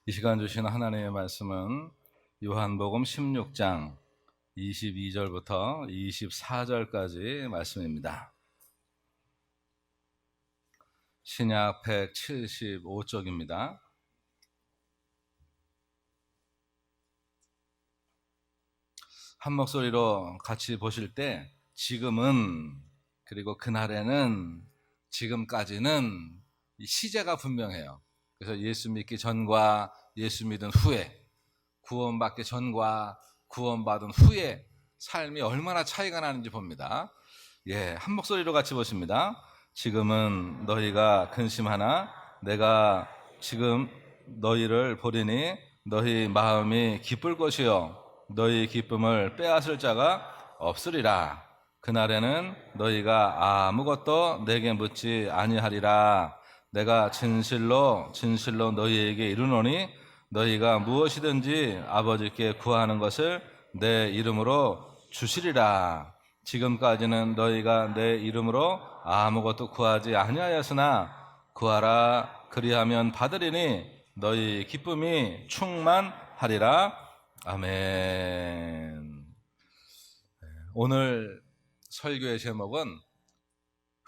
이 시간 주신 하나님의 말씀은 요한복음 16장 22절부터 24절까지 말씀입니다. 신약 175쪽입니다. 한 목소리로 같이 보실 때 지금은, 그리고 그날에는, 지금까지는 이 시제가 분명해요. 그래서 예수 믿기 전과 예수 믿은 후에, 구원받기 전과 구원받은 후에 삶이 얼마나 차이가 나는지 봅니다. 한 목소리로 같이 보십니다. 지금은 너희가 근심하나 내가 지금 너희를 보리니 너희 마음이 기쁠 것이요 너희 기쁨을 빼앗을 자가 없으리라. 그날에는 너희가 아무것도 내게 묻지 아니하리라. 내가 진실로 진실로 너희에게 이르노니 너희가 무엇이든지 아버지께 구하는 것을 내 이름으로 주시리라. 지금까지는 너희가 내 이름으로 아무것도 구하지 아니하였으나 구하라 그리하면 받으리니 너희 기쁨이 충만하리라. 아멘. 오늘 설교의 제목은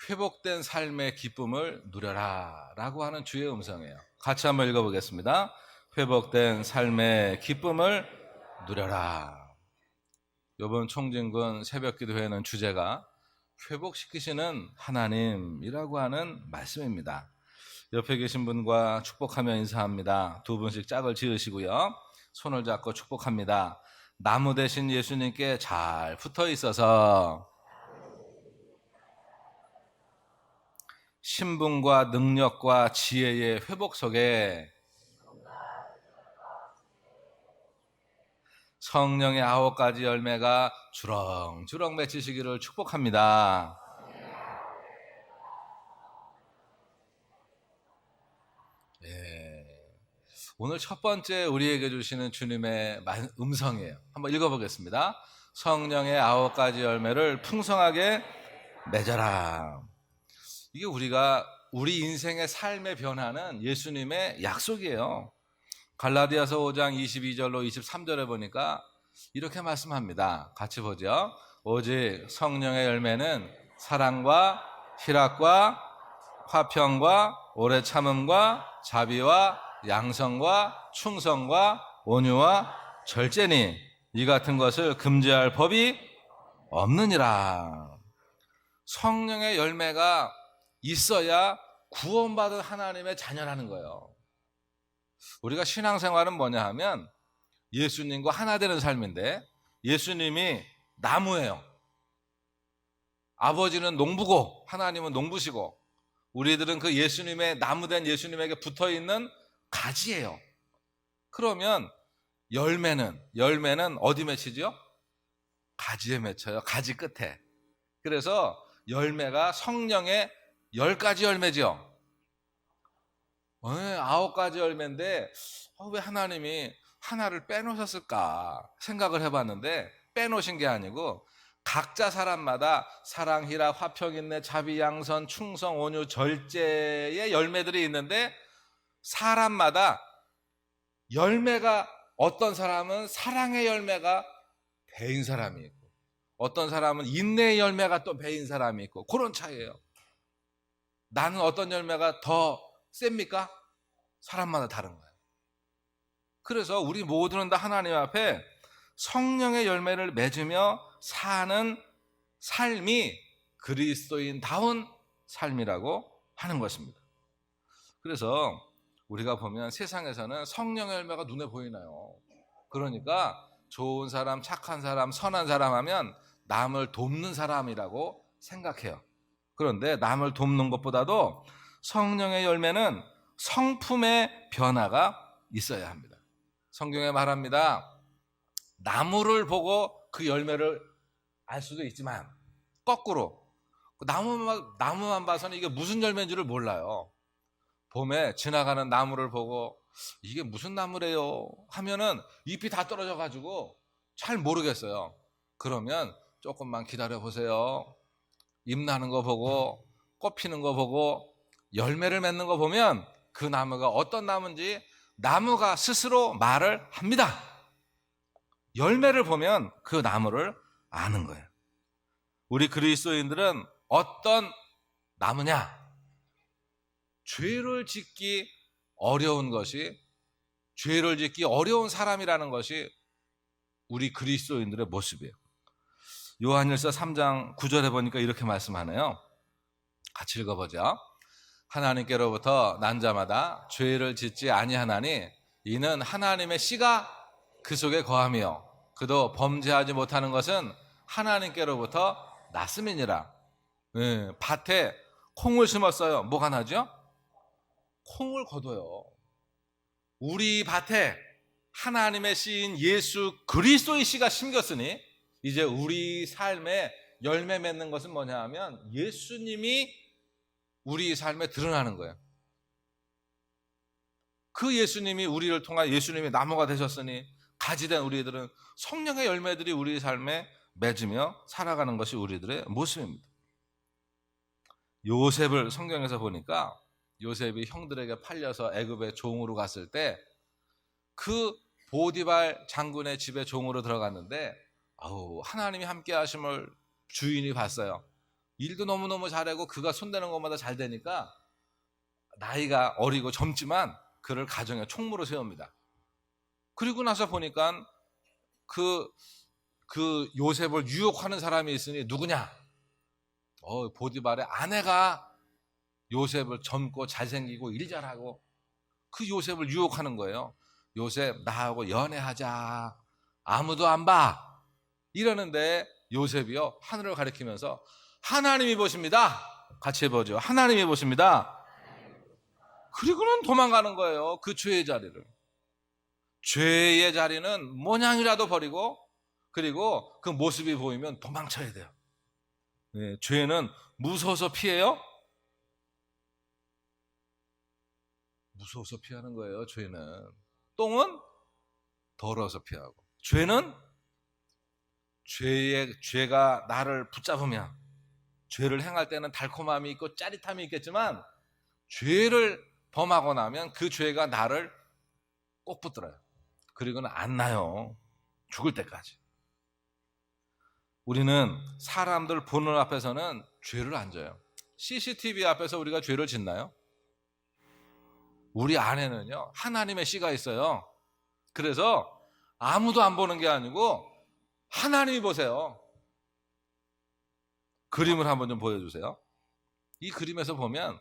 회복된 삶의 기쁨을 누려라 라고 하는 주의 음성이에요. 같이 한번 읽어보겠습니다. 회복된 삶의 기쁨을 누려라. 이번 총진군 새벽기도회는 주제가 회복시키시는 하나님이라고 하는 말씀입니다. 옆에 계신 분과 축복하며 인사합니다. 두 분씩 짝을 지으시고요, 손을 잡고 축복합니다. 나무 대신 예수님께 잘 붙어 있어서 신분과 능력과 지혜의 회복 속에 성령의 9가지 열매가 주렁주렁 맺히시기를 축복합니다. 오늘 첫 번째 우리에게 주시는 주님의 음성이에요. 한번 읽어보겠습니다. 성령의 9가지 열매를 풍성하게 맺어라. 이게 우리 인생의 삶의 변화는 예수님의 약속이에요. 갈라디아서 5장 22절로 23절에 보니까 이렇게 말씀합니다. 같이 보죠. 오직 성령의 열매는 사랑과 희락과 화평과 오래 참음과 자비와 양성과 충성과 온유와 절제니 이 같은 것을 금지할 법이 없느니라. 성령의 열매가 있어야 구원받은 하나님의 자녀라는 거예요. 우리가 신앙생활은 뭐냐 하면 예수님과 하나 되는 삶인데, 예수님이 나무예요. 아버지는 농부고 하나님은 농부시고 우리들은 그 예수님의 나무된 예수님에게 붙어있는 가지예요. 그러면 열매는 어디 맺히죠? 가지에 맺혀요. 가지 끝에. 그래서 열매가 성령의 10가지 열매죠. 9가지 열매인데 왜 하나님이 하나를 빼놓으셨을까 생각을 해봤는데, 빼놓으신 게 아니고 각자 사람마다 사랑, 희락, 화평, 인내, 자비, 양선, 충성, 온유, 절제의 열매들이 있는데, 사람마다 열매가, 어떤 사람은 사랑의 열매가 배인 사람이 있고 어떤 사람은 인내의 열매가 또 배인 사람이 있고, 그런 차이예요. 나는 어떤 열매가 더 셉니까? 사람마다 다른 거예요. 그래서 우리 모두는 다 하나님 앞에 성령의 열매를 맺으며 사는 삶이 그리스도인다운 삶이라고 하는 것입니다. 그래서 우리가 보면 세상에서는 성령의 열매가 눈에 보이나요? 그러니까 좋은 사람, 착한 사람, 선한 사람 하면 남을 돕는 사람이라고 생각해요. 그런데 남을 돕는 것보다도 성령의 열매는 성품의 변화가 있어야 합니다. 성경에 말합니다. 나무를 보고 그 열매를 알 수도 있지만 거꾸로 나무만 봐서는 이게 무슨 열매인지를 몰라요. 봄에 지나가는 나무를 보고 이게 무슨 나무래요 하면은 잎이 다 떨어져 가지고 잘 모르겠어요. 그러면 조금만 기다려 보세요. 잎 나는 거 보고 꽃 피는 거 보고 열매를 맺는 거 보면 그 나무가 어떤 나무인지 나무가 스스로 말을 합니다. 열매를 보면 그 나무를 아는 거예요. 우리 그리스도인들은 어떤 나무냐? 죄를 짓기 어려운 것이, 죄를 짓기 어려운 사람이라는 것이 우리 그리스도인들의 모습이에요. 요한일서 3장 9절에 보니까 이렇게 말씀하네요. 같이 읽어보죠. 하나님께로부터 난 자마다 죄를 짓지 아니하나니 이는 하나님의 씨가 그 속에 거하며 그도 범죄하지 못하는 것은 하나님께로부터 났음이니라. 밭에 콩을 심었어요. 뭐가 나죠? 콩을 거둬요. 우리 밭에 하나님의 씨인 예수 그리스도의 씨가 심겼으니 이제 우리 삶에 열매 맺는 것은 뭐냐 하면 예수님이 우리 삶에 드러나는 거예요. 그 예수님이 우리를 통한 예수님이 나무가 되셨으니 가지 된 우리들은 성령의 열매들이 우리 삶에 맺으며 살아가는 것이 우리들의 모습입니다. 요셉을 성경에서 보니까 요셉이 형들에게 팔려서 애굽의 종으로 갔을 때 그 보디발 장군의 집에 종으로 들어갔는데 하나님이 함께 하심을 주인이 봤어요. 일도 너무너무 잘하고 그가 손대는 것마다 잘 되니까 나이가 어리고 젊지만 그를 가정의 총무로 세웁니다. 그리고 나서 보니까 그 요셉을 유혹하는 사람이 있으니 누구냐? 보디발의 아내가 요셉을 젊고 잘생기고 일 잘하고 그 요셉을 유혹하는 거예요. 요셉 나하고 연애하자. 아무도 안 봐. 이러는데 요셉이요 하늘을 가리키면서 하나님이 보십니다. 같이 해보죠. 하나님이 보십니다. 그리고는 도망가는 거예요. 그 죄의 자리를. 죄의 자리는 모양이라도 버리고 그리고 그 모습이 보이면 도망쳐야 돼요. 죄는 무서워서 피해요? 무서워서 피하는 거예요. 죄는. 똥은 더러워서 피하고. 죄는 죄가 나를 붙잡으면 죄를 행할 때는 달콤함이 있고 짜릿함이 있겠지만 죄를 범하고 나면 그 죄가 나를 꼭 붙들어요. 그리고는 안 나요. 죽을 때까지. 우리는 사람들 보는 앞에서는 죄를 안 져요. CCTV 앞에서 우리가 죄를 짓나요? 우리 안에는요 하나님의 씨가 있어요. 그래서 아무도 안 보는 게 아니고 하나님이 보세요. 그림을 한번 좀 보여주세요. 이 그림에서 보면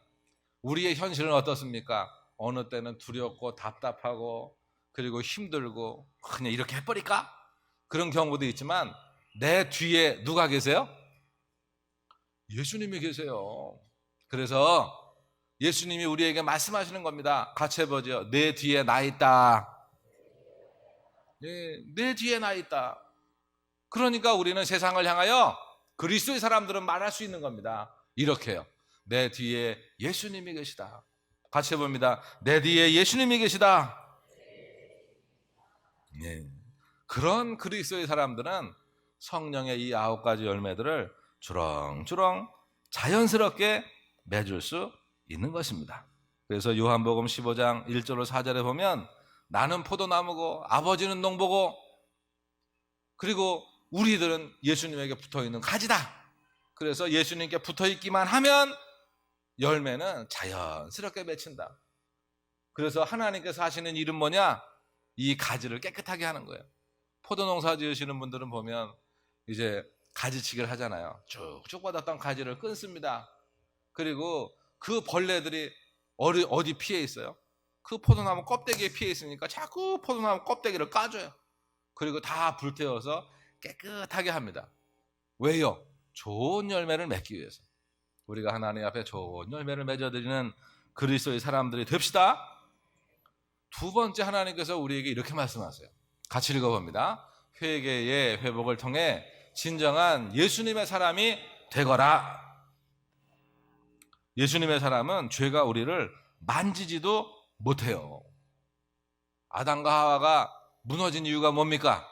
우리의 현실은 어떻습니까? 어느 때는 두렵고 답답하고 그리고 힘들고 그냥 이렇게 해버릴까? 그런 경우도 있지만 내 뒤에 누가 계세요? 예수님이 계세요. 그래서 예수님이 우리에게 말씀하시는 겁니다. 같이 해보죠. 내 뒤에 나 있다. 내 뒤에 나 있다. 그러니까 우리는 세상을 향하여 그리스도의 사람들은 말할 수 있는 겁니다. 이렇게요. 내 뒤에 예수님이 계시다. 같이 해봅니다. 내 뒤에 예수님이 계시다. 그런 그리스도의 사람들은 성령의 이 9가지 열매들을 주렁주렁 자연스럽게 맺을 수 있는 것입니다. 그래서 요한복음 15장 1절로 4절에 보면 나는 포도나무고 아버지는 농부고 그리고 우리들은 예수님에게 붙어있는 가지다. 그래서 예수님께 붙어있기만 하면 열매는 자연스럽게 맺힌다. 그래서 하나님께서 하시는 일은 뭐냐? 이 가지를 깨끗하게 하는 거예요. 포도농사 지으시는 분들은 보면 이제 가지치기를 하잖아요. 쭉쭉 뻗었던 가지를 끊습니다. 그리고 그 벌레들이 어디 피해 있어요? 그 포도나무 껍데기에 피해 있으니까 자꾸 포도나무 껍데기를 까줘요. 그리고 다 불태워서 깨끗하게 합니다. 왜요? 좋은 열매를 맺기 위해서. 우리가 하나님 앞에 좋은 열매를 맺어드리는 그리스도의 사람들이 됩시다. 두 번째, 하나님께서 우리에게 이렇게 말씀하세요. 같이 읽어봅니다. 회개의 회복을 통해 진정한 예수님의 사람이 되거라. 예수님의 사람은 죄가 우리를 만지지도 못해요. 아담과 하와가 무너진 이유가 뭡니까?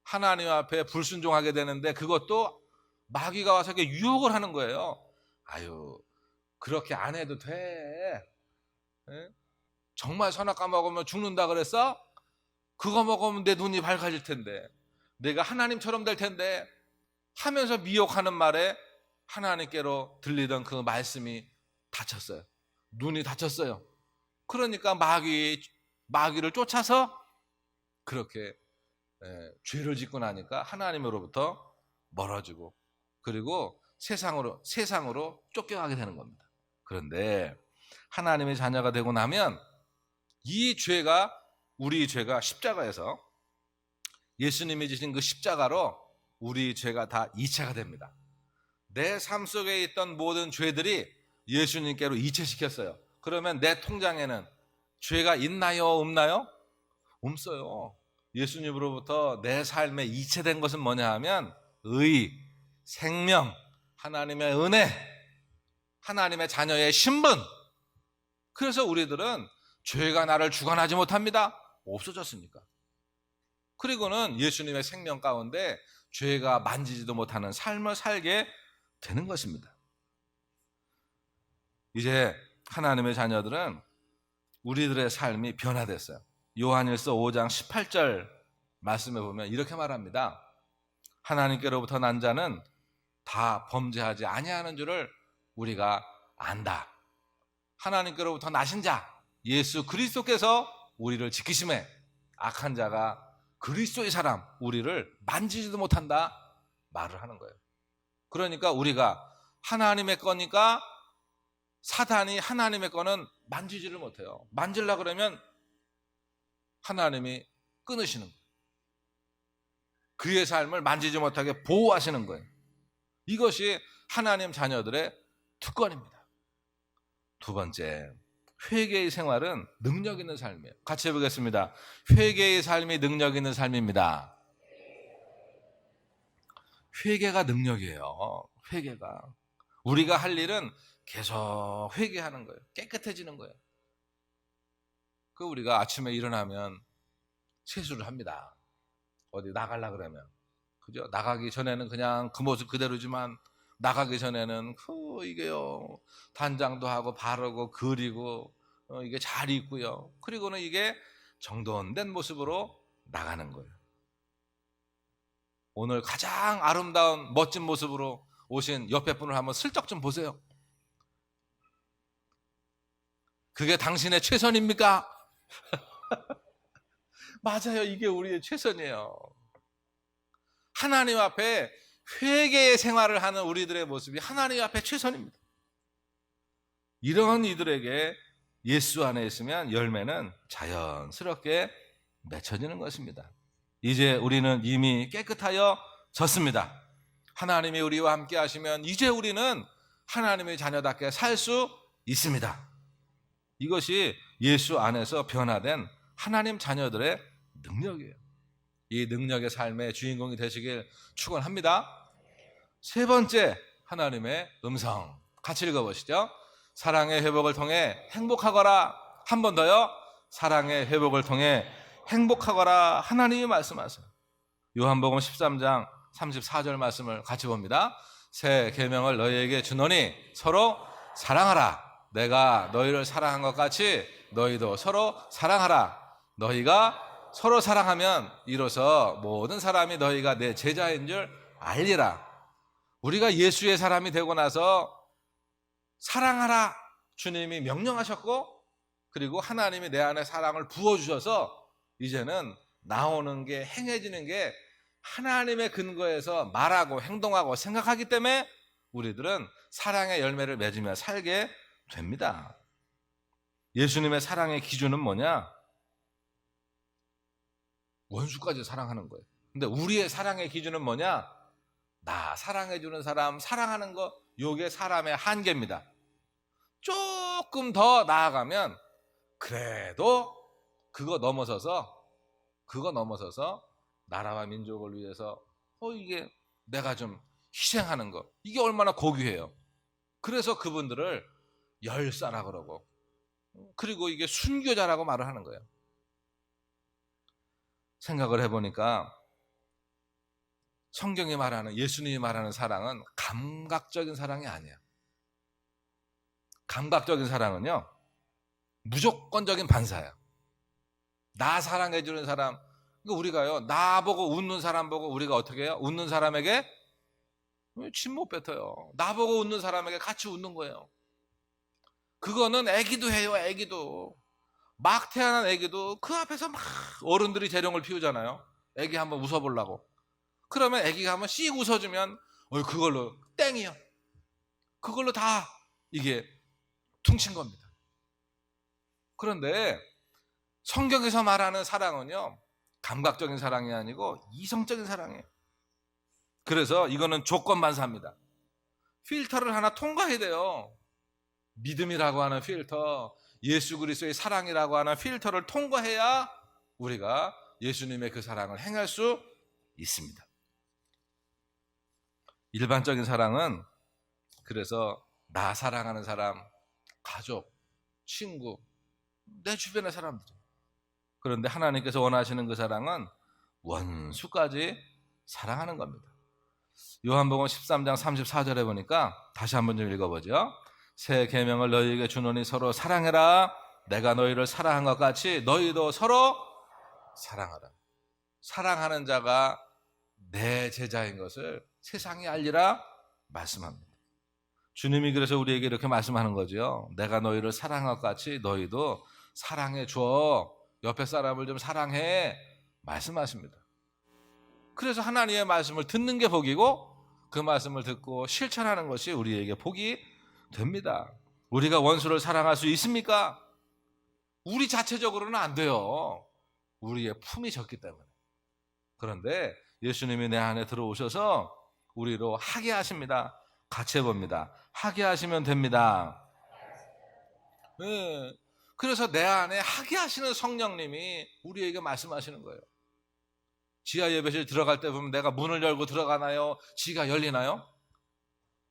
하나님 앞에 불순종하게 되는데 그것도 마귀가 와서 이렇게 유혹을 하는 거예요. 아유, 그렇게 안 해도 돼. 정말 선악과 먹으면 죽는다 그랬어? 그거 먹으면 내 눈이 밝아질 텐데, 내가 하나님처럼 될 텐데 하면서 미혹하는 말에 하나님께로 들리던 그 말씀이 닫혔어요. 눈이 닫혔어요. 그러니까 마귀를 쫓아서 그렇게 죄를 짓고 나니까 하나님으로부터 멀어지고, 그리고 세상으로 쫓겨가게 되는 겁니다. 그런데 하나님의 자녀가 되고 나면 우리 죄가 십자가에서, 예수님이 지신 그 십자가로 우리 죄가 다 이체가 됩니다. 내 삶 속에 있던 모든 죄들이 예수님께로 이체시켰어요. 그러면 내 통장에는 죄가 있나요, 없나요? 없어요. 예수님으로부터 내 삶에 이체된 것은 뭐냐 하면 의, 생명, 하나님의 은혜, 하나님의 자녀의 신분. 그래서 우리들은 죄가 나를 주관하지 못합니다. 없어졌으니까. 그리고는 예수님의 생명 가운데 죄가 만지지도 못하는 삶을 살게 되는 것입니다. 이제 하나님의 자녀들은 우리들의 삶이 변화됐어요. 요한일서 5장 18절 말씀에 보면 이렇게 말합니다. 하나님께로부터 난 자는 다 범죄하지 아니하는 줄을 우리가 안다. 하나님께로부터 나신 자 예수 그리스도께서 우리를 지키심에 악한 자가, 그리스도의 사람, 우리를 만지지도 못한다 말을 하는 거예요. 그러니까 우리가 하나님의 거니까 사단이 하나님의 거는 만지지를 못해요. 만질라 그러면 하나님이 끊으시는 거예요. 그의 삶을 만지지 못하게 보호하시는 거예요. 이것이 하나님 자녀들의 특권입니다. 두 번째, 회개의 생활은 능력 있는 삶이에요. 같이 해보겠습니다. 회개의 삶이 능력 있는 삶입니다. 회개가 능력이에요. 회개가. 우리가 할 일은 계속 회개하는 거예요. 깨끗해지는 거예요. 우리가 아침에 일어나면 세수를 합니다. 어디 나가려 그러면. 그죠? 나가기 전에는 그냥 그 모습 그대로지만 나가기 전에는 이게요. 단장도 하고 바르고 그리고 이게 잘 입고요. 그리고는 이게 정돈된 모습으로 나가는 거예요. 오늘 가장 아름다운 멋진 모습으로 오신 옆에 분을 한번 슬쩍 좀 보세요. 그게 당신의 최선입니까? 맞아요. 이게 우리의 최선이에요. 하나님 앞에 회개의 생활을 하는 우리들의 모습이 하나님 앞에 최선입니다. 이런 이들에게 예수 안에 있으면 열매는 자연스럽게 맺혀지는 것입니다. 이제 우리는 이미 깨끗하여 졌습니다. 하나님이 우리와 함께 하시면 이제 우리는 하나님의 자녀답게 살 수 있습니다. 이것이 예수 안에서 변화된 하나님 자녀들의 능력이에요. 이 능력의 삶의 주인공이 되시길 축원합니다. 세 번째, 하나님의 음성. 같이 읽어보시죠. 사랑의 회복을 통해 행복하거라. 한 번 더요. 사랑의 회복을 통해 행복하거라. 하나님이 말씀하세요. 요한복음 13장 34절 말씀을 같이 봅니다. 새 계명을 너희에게 주노니 서로 사랑하라. 내가 너희를 사랑한 것 같이 너희도 서로 사랑하라. 너희가 서로 사랑하면 이로써 모든 사람이 너희가 내 제자인 줄 알리라. 우리가 예수의 사람이 되고 나서 사랑하라 주님이 명령하셨고, 그리고 하나님이 내 안에 사랑을 부어주셔서 이제는 나오는 게, 행해지는 게 하나님의 근거에서 말하고 행동하고 생각하기 때문에 우리들은 사랑의 열매를 맺으며 살게 됩니다. 예수님의 사랑의 기준은 뭐냐? 원수까지 사랑하는 거예요. 근데 우리의 사랑의 기준은 뭐냐? 나 사랑해주는 사람, 사랑하는 거, 요게 사람의 한계입니다. 조금 더 나아가면 그래도 그거 넘어서서 나라와 민족을 위해서 이게 내가 좀 희생하는 거, 이게 얼마나 고귀해요. 그래서 그분들을 열사라 그러고, 그리고 이게 순교자라고 말을 하는 거예요. 생각을 해보니까 성경이 말하는, 예수님이 말하는 사랑은 감각적인 사랑이 아니에요. 감각적인 사랑은요, 무조건적인 반사예요. 나 사랑해주는 사람. 그러니까 우리가요, 나보고 웃는 사람 보고 우리가 어떻게 해요? 웃는 사람에게 침 못 뱉어요. 나보고 웃는 사람에게 같이 웃는 거예요. 그거는 애기도 해요. 애기도 막 태어난 애기도 그 앞에서 막 어른들이 재롱을 피우잖아요. 애기 한번 웃어보려고. 그러면 애기가 한번 씩 웃어주면 그걸로 땡이요. 그걸로 다 이게 퉁친 겁니다. 그런데 성경에서 말하는 사랑은요, 감각적인 사랑이 아니고 이성적인 사랑이에요. 그래서 이거는 조건반사입니다. 필터를 하나 통과해야 돼요. 믿음이라고 하는 필터, 예수 그리스도의 사랑이라고 하는 필터를 통과해야 우리가 예수님의 그 사랑을 행할 수 있습니다. 일반적인 사랑은 그래서 나 사랑하는 사람, 가족, 친구, 내 주변의 사람들. 그런데 하나님께서 원하시는 그 사랑은 원수까지 사랑하는 겁니다. 요한복음 13장 34절에 보니까 다시 한번 좀 읽어보죠. 새 계명을 너희에게 주노니 서로 사랑해라. 내가 너희를 사랑한 것 같이 너희도 서로 사랑하라. 사랑하는 자가 내 제자인 것을 세상이 알리라 말씀합니다. 주님이 그래서 우리에게 이렇게 말씀하는 거죠. 내가 너희를 사랑한 것 같이 너희도 사랑해 줘. 옆에 사람을 좀 사랑해 말씀하십니다. 그래서 하나님의 말씀을 듣는 게 복이고 그 말씀을 듣고 실천하는 것이 우리에게 복이 됩니다. 우리가 원수를 사랑할 수 있습니까? 우리 자체적으로는 안 돼요. 우리의 품이 적기 때문에. 그런데 예수님이 내 안에 들어오셔서 우리로 하게 하십니다. 같이 해봅니다. 하게 하시면 됩니다. 네. 그래서 내 안에 하게 하시는 성령님이 우리에게 말씀하시는 거예요. 지하 예배실 들어갈 때 보면 내가 문을 열고 들어가나요? 지가 열리나요?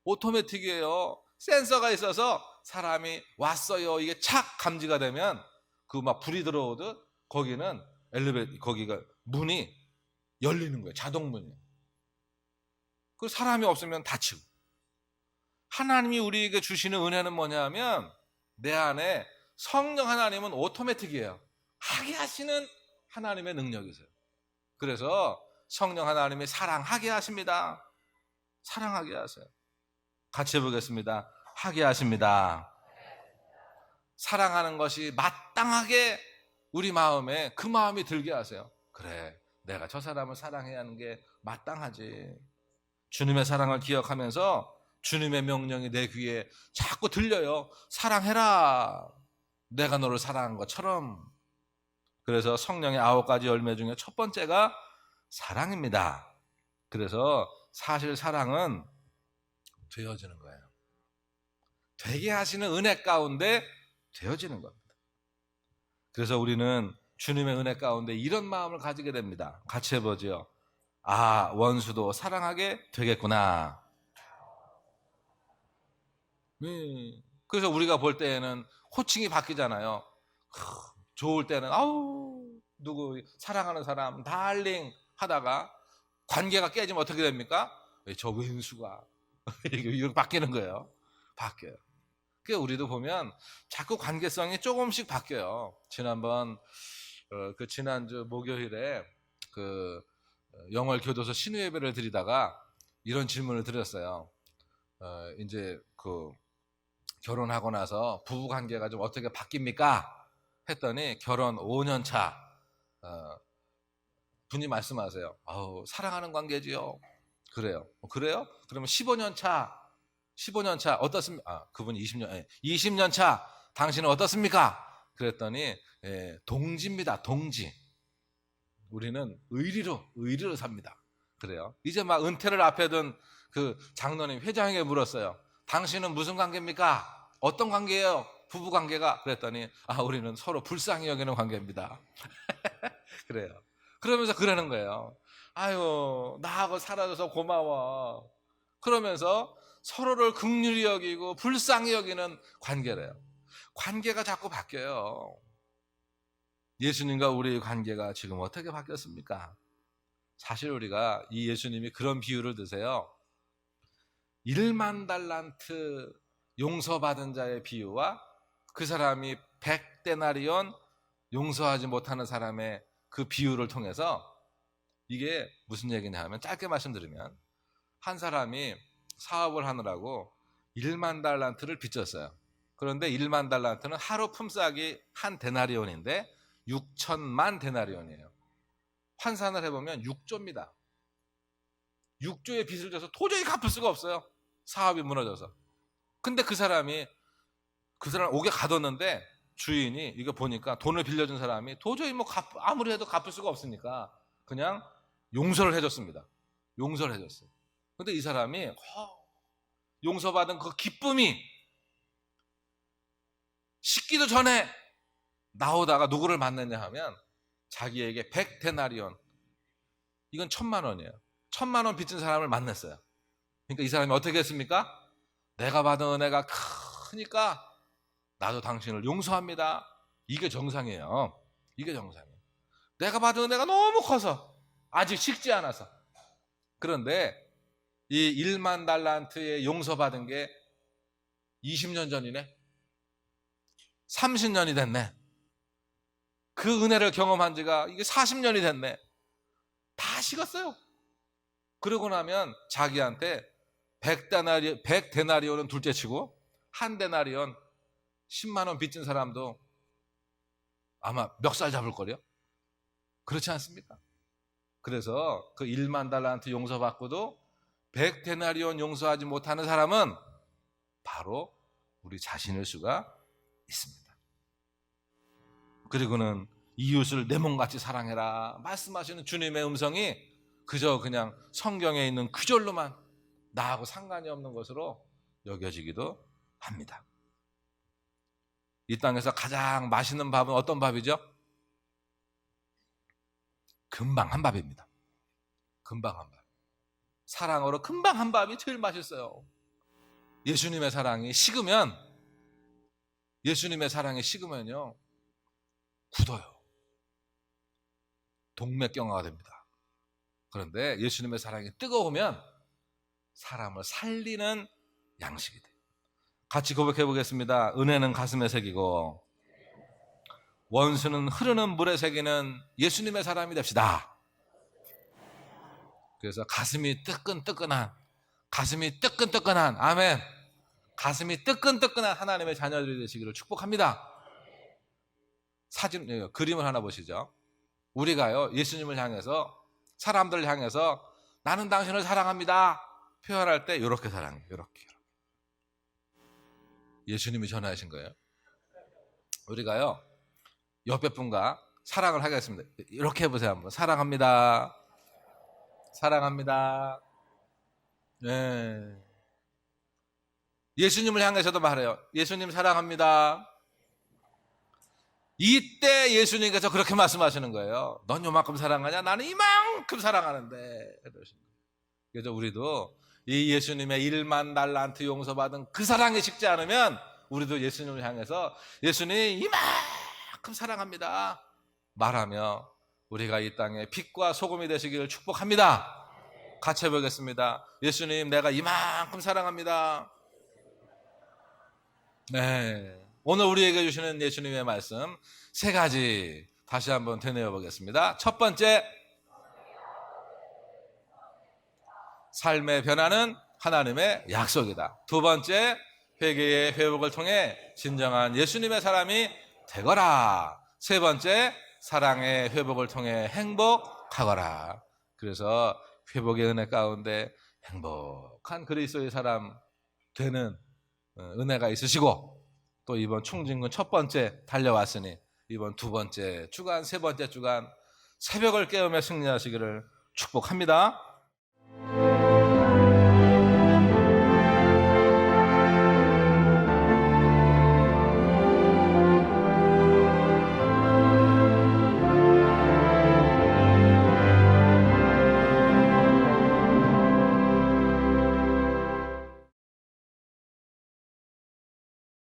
오토매틱이에요. 센서가 있어서 사람이 왔어요. 이게 착 감지가 되면 그 막 불이 들어오듯 거기는 거기가 문이 열리는 거예요. 자동문이. 그 사람이 없으면 닫히고. 하나님이 우리에게 주시는 은혜는 뭐냐면 내 안에 성령 하나님은 오토매틱이에요. 하게 하시는 하나님의 능력이세요. 그래서 성령 하나님이 사랑하게 하십니다. 사랑하게 하세요. 같이 해보겠습니다. 하게 하십니다. 사랑하는 것이 마땅하게 우리 마음에 그 마음이 들게 하세요. 그래, 내가 저 사람을 사랑해야 하는 게 마땅하지. 주님의 사랑을 기억하면서 주님의 명령이 내 귀에 자꾸 들려요. 사랑해라. 내가 너를 사랑한 것처럼. 그래서 성령의 9가지 열매 중에 첫 번째가 사랑입니다. 그래서 사실 사랑은 되어지는 거예요. 되게 하시는 은혜 가운데 되어지는 겁니다. 그래서 우리는 주님의 은혜 가운데 이런 마음을 가지게 됩니다. 같이 해보죠. 아, 원수도 사랑하게 되겠구나. 그래서 우리가 볼 때에는 호칭이 바뀌잖아요. 좋을 때는 아우 누구 사랑하는 사람 달링 하다가 관계가 깨지면 어떻게 됩니까? 저 왼수가 이렇게 바뀌는 거예요. 바뀌어요. 그 우리도 보면 자꾸 관계성이 조금씩 바뀌어요. 지난번 그 지난주 목요일에 그 영월 교도소 신우 예배를 드리다가 이런 질문을 드렸어요. 이제 그 결혼하고 나서 부부 관계가 좀 어떻게 바뀝니까? 했더니 결혼 5년 차 분이 말씀하세요. 아우, 사랑하는 관계지요. 그래요. 그래요? 그러면 15년 차 어떻습니까? 그분이 20년 차 당신은 어떻습니까? 그랬더니 동지입니다. 동지. 우리는 의리로 삽니다. 그래요. 이제 막 은퇴를 앞에 둔 그 장로님 회장에게 물었어요. 당신은 무슨 관계입니까? 어떤 관계예요? 부부 관계가? 그랬더니 우리는 서로 불쌍히 여기는 관계입니다. 그래요. 그러면서 그러는 거예요. 아유, 나하고 살아줘서 고마워. 그러면서 서로를 긍휼히 여기고 불쌍히 여기는 관계래요. 관계가 자꾸 바뀌어요. 예수님과 우리의 관계가 지금 어떻게 바뀌었습니까? 사실 우리가 이 예수님이 그런 비유를 드세요. 1만 달란트 용서받은 자의 비유와 그 사람이 100데나리온 용서하지 못하는 사람의 그 비유를 통해서 이게 무슨 얘기냐 하면, 짧게 말씀드리면 한 사람이 사업을 하느라고 1만 달란트를 빚졌어요. 그런데 1만 달란트는 하루 품삯이 한 데나리온인데 6천만 데나리온이에요. 환산을 해보면 6조입니다. 6조의 빚을 져서 도저히 갚을 수가 없어요. 사업이 무너져서. 근데 그 사람 옥에 가뒀는데 주인이 이거 보니까 돈을 빌려준 사람이 도저히 아무리 해도 갚을 수가 없으니까 그냥 용서를 해줬습니다. 용서를 해줬어요. 근데 이 사람이 용서받은 그 기쁨이 식기도 전에 나오다가 누구를 만났냐 하면 자기에게 100데나리온, 이건 1,000만 원이에요. 1,000만 원 빚진 사람을 만났어요. 그러니까 이 사람이 어떻게 했습니까? 내가 받은 은혜가 크니까 나도 당신을 용서합니다. 이게 정상이에요. 이게 정상이에요. 내가 받은 은혜가 너무 커서 아직 식지 않아서. 그런데 이 1만 달란트의 용서받은 게 20년 전이네. 30년이 됐네. 그 은혜를 경험한 지가 이게 40년이 됐네. 다 식었어요. 그러고 나면 자기한테 100데나리온은 둘째치고 한 데나리온 10만 원 빚진 사람도 아마 멱살 잡을 거려. 그렇지 않습니까? 그래서 그 1만 달란트 용서받고도 100데나리온 용서하지 못하는 사람은 바로 우리 자신일 수가 있습니다. 그리고는 이웃을 내 몸같이 사랑해라 말씀하시는 주님의 음성이 그저 그냥 성경에 있는 구절로만 나하고 상관이 없는 것으로 여겨지기도 합니다. 이 땅에서 가장 맛있는 밥은 어떤 밥이죠? 금방 한 밥입니다. 금방 한 밥. 사랑으로 금방 한 밥이 제일 맛있어요. 예수님의 사랑이 식으면요 굳어요. 동맥경화가 됩니다. 그런데 예수님의 사랑이 뜨거우면 사람을 살리는 양식이 돼요. 같이 고백해 보겠습니다. 은혜는 가슴에 새기고 원수는 흐르는 물에 새기는 예수님의 사람이 됩시다. 그래서 가슴이 뜨끈뜨끈한 아멘, 가슴이 뜨끈뜨끈한 하나님의 자녀들이 되시기를 축복합니다. 그림을 하나 보시죠. 우리가요 예수님을 향해서, 사람들을 향해서 나는 당신을 사랑합니다 표현할 때 이렇게 사랑해요. 이렇게. 예수님이 전하신 거예요. 우리가요 옆에 분과 사랑을 하겠습니다. 이렇게 해보세요. 한번. 사랑합니다. 사랑합니다. 네. 예수님을 향해서도 말해요. 예수님 사랑합니다. 이때 예수님께서 그렇게 말씀하시는 거예요. 넌 요만큼 사랑하냐? 나는 이만큼 사랑하는데. 그래서 우리도 이 예수님의 1만 달란트 용서받은 그 사랑이 식지 않으면 우리도 예수님을 향해서 예수님 이만큼 사랑합니다 말하며 우리가 이 땅에 빛과 소금이 되시기를 축복합니다. 같이 해보겠습니다. 예수님 내가 이만큼 사랑합니다. 네, 오늘 우리에게 주시는 예수님의 말씀 3가지 다시 한번 되뇌어 보겠습니다. 첫 번째, 삶의 변화는 하나님의 약속이다. 두 번째, 회개의 회복을 통해 진정한 예수님의 사람이 되거라. 세 번째, 사랑의 회복을 통해 행복하거라. 그래서 회복의 은혜 가운데 행복한 그리스도의 사람 되는 은혜가 있으시고, 또 이번 충진군 첫 번째 달려왔으니 이번 두 번째 주간, 세 번째 주간 새벽을 깨우며 승리하시기를 축복합니다.